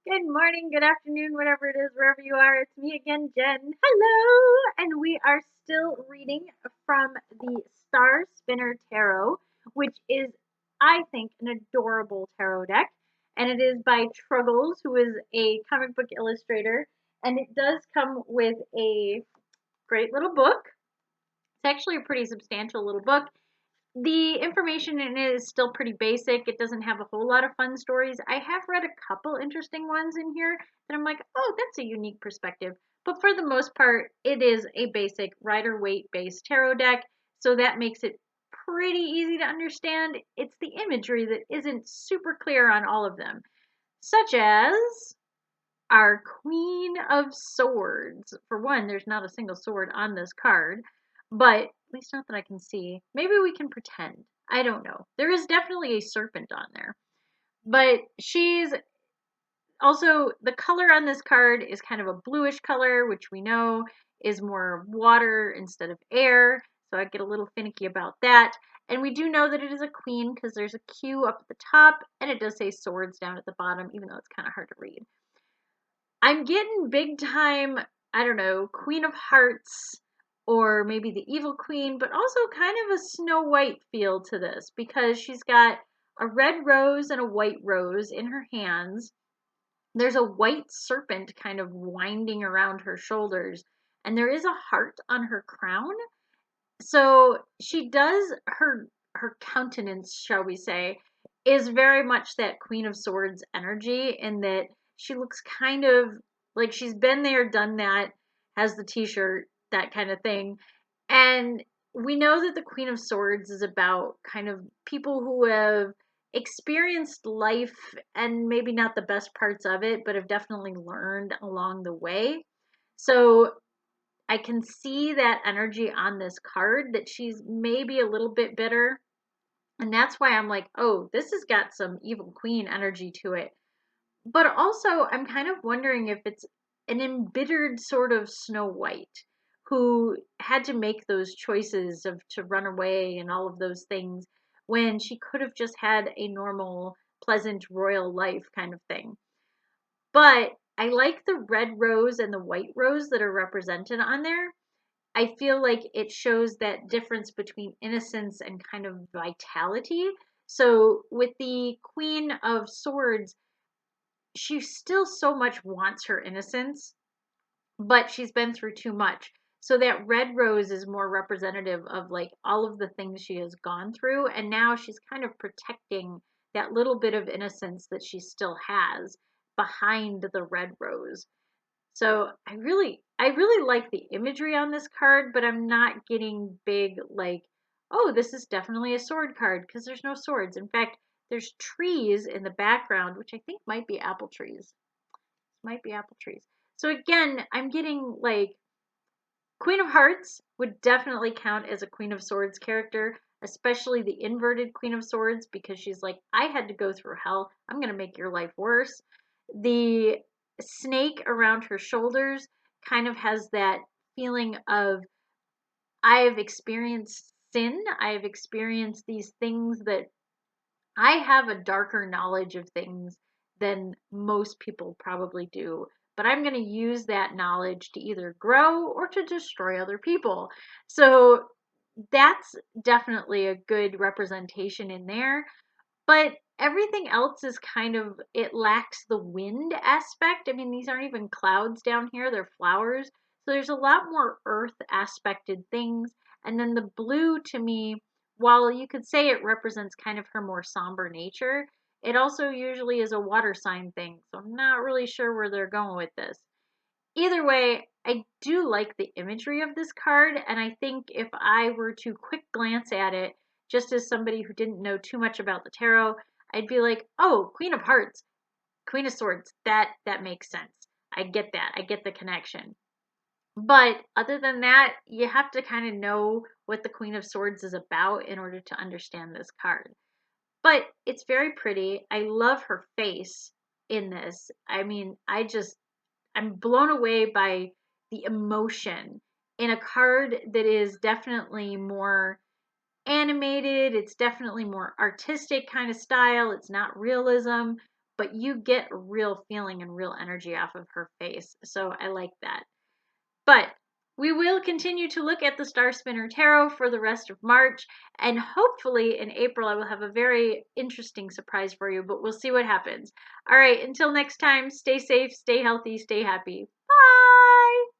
Good morning, good afternoon, whatever it is, wherever you are. It's me again, Jen. Hello! And we are still reading from the Star Spinner Tarot, which is, I think, an adorable tarot deck. And it is by Truggles, who is a comic book illustrator. And it does come with a great little book. It's actually a pretty substantial little book. The information in it is still pretty basic. It doesn't have a whole lot of fun stories. I have read a couple interesting ones in here that I'm like, oh, that's a unique perspective. But for the most part, it is a basic Rider-Waite based tarot deck, so that makes it pretty easy to understand. It's the imagery that isn't super clear on all of them, such as our Queen of Swords. For one, there's not a single sword on this card, but at least not that I can see. Maybe we can pretend. I don't know. There is definitely a serpent on there. But she's also, the color on this card is kind of a bluish color, which we know is more water instead of air. So I get a little finicky about that. And we do know that it is a queen because there's a Q up at the top and it does say swords down at the bottom, even though it's kind of hard to read. I'm getting big time, I don't know, Queen of Hearts or maybe the Evil Queen, but also kind of a Snow White feel to this because she's got a red rose and a white rose in her hands. There's a white serpent kind of winding around her shoulders, and there is a heart on her crown. So she does her countenance, shall we say, is very much that Queen of Swords energy in that she looks kind of like she's been there, done that, has the t-shirt, that kind of thing. And we know that the Queen of Swords is about kind of people who have experienced life and maybe not the best parts of it, but have definitely learned along the way. So I can see that energy on this card that she's maybe a little bit bitter. And that's why I'm like, oh, this has got some Evil Queen energy to it. But also, I'm kind of wondering if it's an embittered sort of Snow White who had to make those choices of to run away and all of those things when she could have just had a normal, pleasant royal life kind of thing. But I like the red rose and the white rose that are represented on there. I feel like it shows that difference between innocence and kind of vitality. So with the Queen of Swords, she still so much wants her innocence, but she's been through too much. So that red rose is more representative of like all of the things she has gone through, and now she's kind of protecting that little bit of innocence that she still has behind the red rose. So I really like the imagery on this card, but I'm not getting big like, oh, this is definitely a sword card because there's no swords. In fact, there's trees in the background, which I think might be apple trees. Might be apple trees. So again, I'm getting like Queen of Hearts would definitely count as a Queen of Swords character, especially the inverted Queen of Swords, because she's like, I had to go through hell. I'm going to make your life worse. The snake around her shoulders kind of has that feeling of, I have experienced sin. I have experienced these things that I have a darker knowledge of things than most people probably do, but I'm going to use that knowledge to either grow or to destroy other people. So that's definitely a good representation in there. But everything else is kind of, it lacks the wind aspect. I mean, these aren't even clouds down here, they're flowers. So there's a lot more earth aspected things. And then the blue to me, while you could say it represents kind of her more somber nature, it also usually is a water sign thing. So I'm not really sure where they're going with this. Either way, I do like the imagery of this card, and I think if I were to quick glance at it, just as somebody who didn't know too much about the tarot, I'd be like, oh, Queen of Hearts, Queen of Swords, that makes sense. I get that. I get the connection. But other than that, you have to kind of know what the Queen of Swords is about in order to understand this card. But it's very pretty. I love her face in this. I mean, I'm blown away by the emotion in a card that is definitely more animated. It's definitely more artistic kind of style. It's not realism, but you get real feeling and real energy off of her face. So I like that. But we will continue to look at the Star Spinner Tarot for the rest of March, and hopefully in April I will have a very interesting surprise for you, but we'll see what happens. All right, until next time, stay safe, stay healthy, stay happy. Bye!